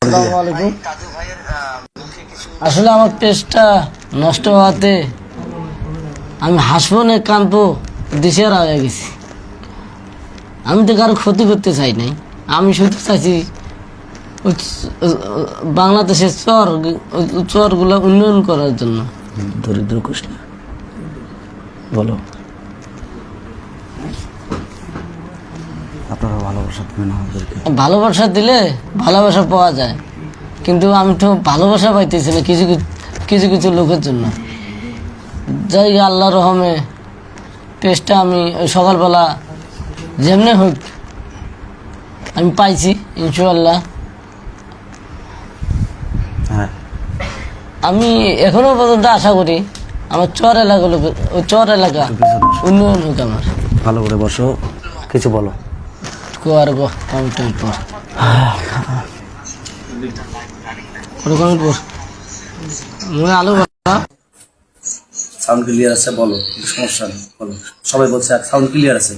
আসসালামু আলাইকুম। আসলে আমার পেজটা নষ্ট হওয়াতে আমি হাসবো না কাঁদবো দিশেহারা হয়ে গেছি। আমি তো কারো ক্ষতি করতে চাই নাই, আমি শুধু চাইছি বাংলাদেশের চরগুলো উন্নয়ন করার জন্য। দরিদ্র কোষ না বলো, আপনারা ভালোবাসা দেবেন আমাদেরকে। ভালোবাসা দিলে ভালোবাসা পাওয়া যায়, কিন্তু আমি তো ভালোবাসা পাইতেছি না কিছু কিছু কিছু লোকের জন্য। যাই আল্লাহ রহমে পেজটা আমি ওই সকালবেলা যেমনি হোক আমি পাইছি ইনশাআল্লাহ। হ্যাঁ, আমি এখনো পর্যন্ত আশা করি আমার চর এলাকা উন্নয়ন হোক। আমার ভালো করে বসো, কিছু বলো। কুয়ার কমিটির পর কমিটির পর মনে আলো সাউন্ড ক্লিয়ার আছে? বলো, সমস্যা নেই, বলো। সবাই বলছে সাউন্ড ক্লিয়ার আছে।